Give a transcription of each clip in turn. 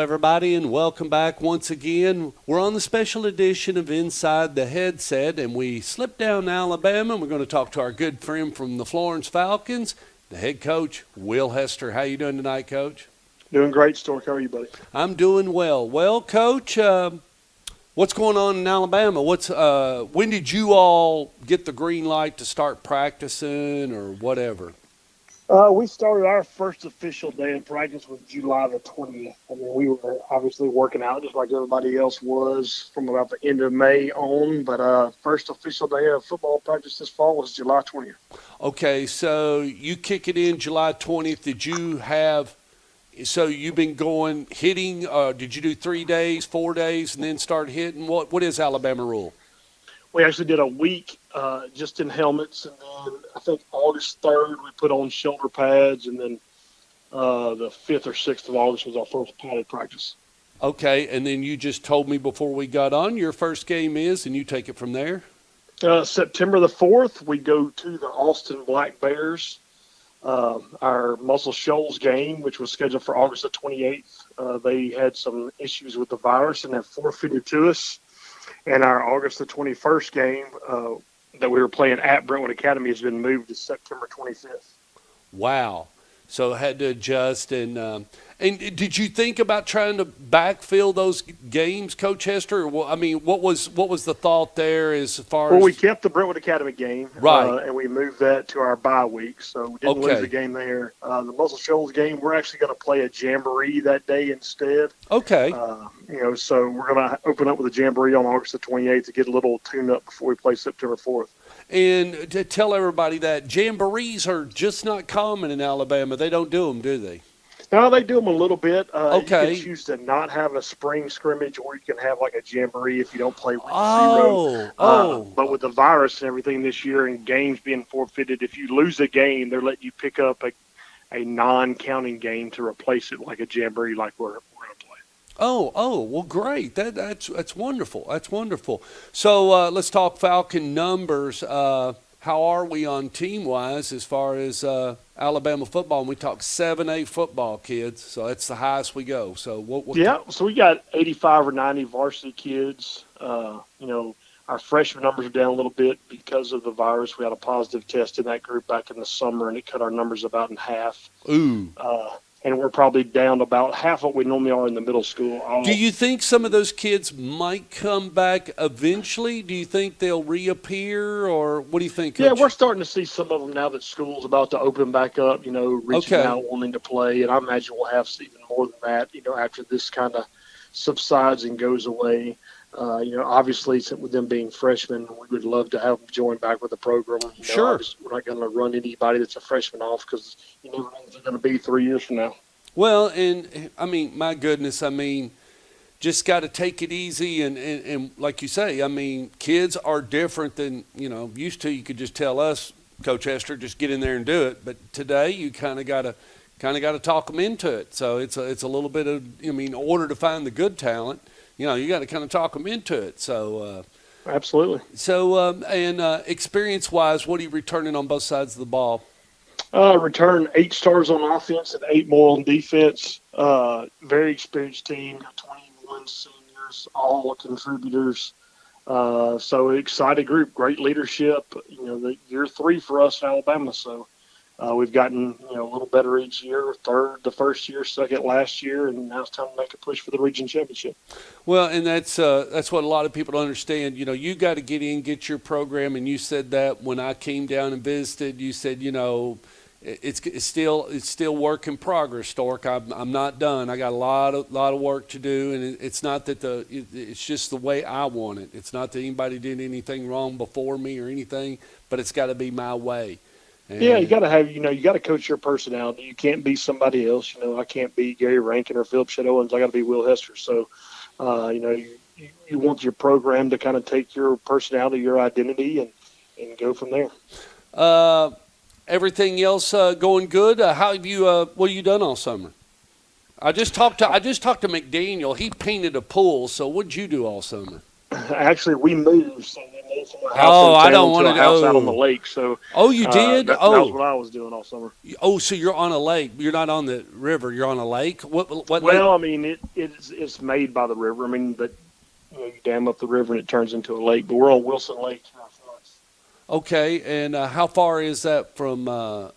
everybody, and welcome back once again. We're on the special edition of Inside the Headset, and we slipped down to Alabama, and we're going to talk to our good friend from the Florence Falcons, the head coach, Will Hester. How you doing tonight, Coach? Doing great, Stork. How are you, buddy? I'm doing well. Well, Coach, what's going on in Alabama? When did you all get the green light to start practicing or whatever? We started our first official day of practice was July the 20th. I mean, we were obviously working out just like everybody else was from about the end of May on. But first official day of football practice this fall was July 20th. Okay, so you kick it in July 20th. So you've been hitting, did you do 3 days, 4 days, and then start hitting? What is Alabama rule? We actually did a week just in helmets, and then I think August 3rd we put on shoulder pads, and then the 5th or 6th of August was our first padded practice. Okay, and then you just told me before we got on your first game is, and you take it from there? September the 4th, we go to the Austin Black Bears. Our Muscle Shoals game, which was scheduled for August the 28th, they had some issues with the virus and have forfeited to us. And our August the 21st game that we were playing at Brentwood Academy has been moved to September 25th. Wow. So had to adjust. And did you think about trying to backfill those games, Coach Hester? Or, what was the thought there as far as? Well, we kept the Brentwood Academy game. Right. And we moved that to our bye week. So we didn't lose the game there. The Muscle Shoals game, we're actually going to play a jamboree that day instead. Okay. So we're going to open up with a jamboree on August the 28th to get a little tune-up before we play September 4th. And to tell everybody that jamborees are just not common in Alabama. They don't do them, do they? No, they do them a little bit. Okay. You can choose to not have a spring scrimmage, or you can have like a jamboree if you don't play week zero. But with the virus and everything this year and games being forfeited, if you lose a game, they're letting you pick up a non-counting game to replace it like a jamboree like we're going to play. Well, great. That's wonderful. That's wonderful. So let's talk Falcon numbers. How are we on team-wise as far as Alabama football? And we talk 7A football, kids, so that's the highest we go. So so we got 85 or 90 varsity kids. Our freshman numbers are down a little bit because of the virus. We had a positive test in that group back in the summer, and it cut our numbers about in half. Ooh. And we're probably down to about half what we normally are in the middle school. Do you think some of those kids might come back eventually? Do you think they'll reappear, or what do you think, Coach? Yeah, we're starting to see some of them now that school's about to open back up, reaching out, wanting to play. And I imagine we'll have even more than that, after this kind of subsides and goes away. Obviously, with them being freshmen, we would love to have them join back with the program. Sure. We're not going to run anybody that's a freshman off because you never know what they're going to be 3 years from now. Well, and, my goodness, just got to take it easy. And like you say, kids are different than, used to. You could just tell us, Coach Hester, just get in there and do it. But today you kind of got to talk them into it. So it's a little bit of, in order to find the good talent, you got to kind of talk them into it. So absolutely. So experience-wise, what are you returning on both sides of the ball? Return 8 stars on offense and 8 more on defense. Very experienced team, 21 seniors, all contributors. So excited group, great leadership. The year 3 for us in Alabama. So we've gotten a little better each year. Third the first year, second last year, and now it's time to make a push for the region championship. Well, and that's what a lot of people don't understand. You got to get in, get your program, and you said that when I came down and visited. You said it's still work in progress, Stork. I'm not done. I got a lot of work to do, and it's not that it's just the way I want it. It's not that anybody did anything wrong before me or anything, but it's got to be my way. And you got to have, you got to coach your personality. You can't be somebody else. I can't be Gary Rankin or Philip Shedd-Owens. I got to be Will Hester. So, you want your program to kind of take your personality, your identity, and go from there. Everything else going good? How have you? What have you done all summer? I just talked to McDaniel. He painted a pool. So what did you do all summer? Actually, we moved, so we moved from my house Oh, in I town don't to want a to. house out on the Oh, lake. So oh, you did. that was what I was doing all summer. So you're on a lake. You're not on the river. You're on a lake. What lake? Well, I mean, it's made by the river. I mean, but you dam up the river and it turns into a lake. But we're on Wilson Lake here in Florence. Okay, and how far is that from? How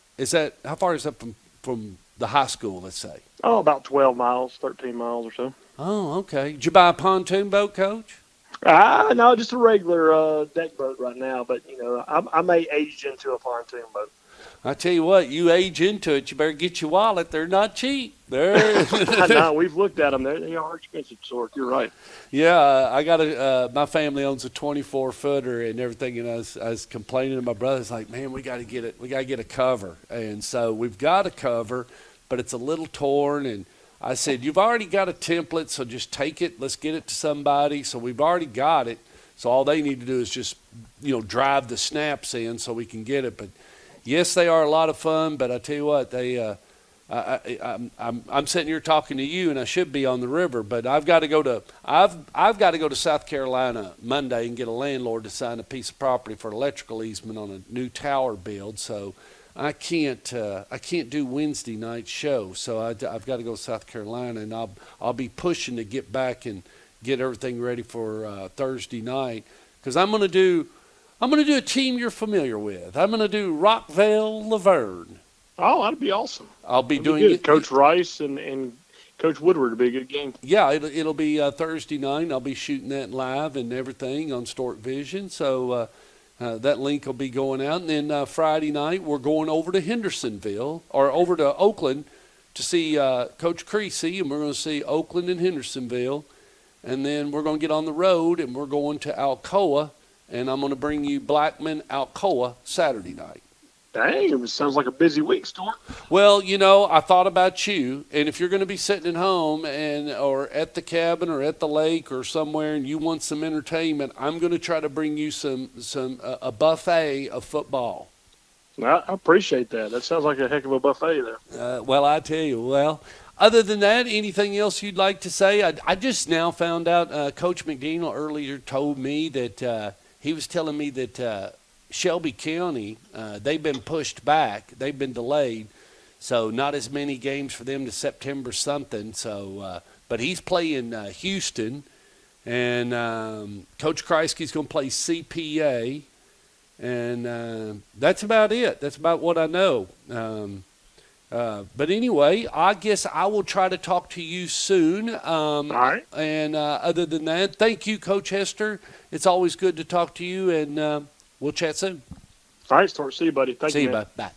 far is that from the high school? Let's say. Oh, about 12 miles, 13 miles or so. Oh, okay. Did you buy a pontoon boat, Coach? No, just a regular deck boat right now. But I may age into a pontoon boat. I tell you what, you age into it, you better get your wallet. They're not cheap. They're No, we've looked at them. They are expensive, Sork. You're right. Yeah, I got my family owns a 24-footer and everything, and I was complaining to my brother. Like, man, we got to get it. We got to get a cover, and so we've got a cover, but it's a little torn. And I said, you've already got a template, so just take it. Let's get it to somebody. So we've already got it. So all they need to do is just drive the snaps in so we can get it. But yes, they are a lot of fun. But I tell you what, I'm sitting here talking to you, and I should be on the river, but I've got to go to South Carolina Monday and get a landlord to sign a piece of property for electrical easement on a new tower build. So I can't do Wednesday night show. So I've got to go to South Carolina, and I'll be pushing to get back and get everything ready for Thursday night, because I'm gonna do a team you're familiar with. I'm gonna do Rockville Laverne. Oh, that'd be awesome. I'll be That'd doing good. it. Coach Rice and Coach Woodward would be a good game. Yeah, it'll be Thursday night. I'll be shooting that live and everything on Stork Vision. So that link will be going out. And then Friday night, we're going over to Hendersonville, or over to Oakland, to see Coach Creasy, and we're going to see Oakland and Hendersonville. And then we're going to get on the road, and we're going to Alcoa, and I'm going to bring you Blackman Alcoa Saturday night. Dang, it sounds like a busy week, Stork. Well, I thought about you, and if you're going to be sitting at home or at the cabin or at the lake or somewhere, and you want some entertainment, I'm going to try to bring you a buffet of football. I appreciate that. That sounds like a heck of a buffet there. Well, I tell you, other than that, anything else you'd like to say? I just now found out Coach McDaniel earlier told me that he was telling me that Shelby County, they've been pushed back. They've been delayed. So not as many games for them to September something. So, but he's playing Houston, and Coach Kreisky's going to play CPA, and that's about it. That's about what I know. But anyway, I guess I will try to talk to you soon. All right. And other than that, thank you, Coach Hester. It's always good to talk to you, and we'll chat soon. All right, Stork. See you, buddy. Thank you, See you, man. bye. Bye.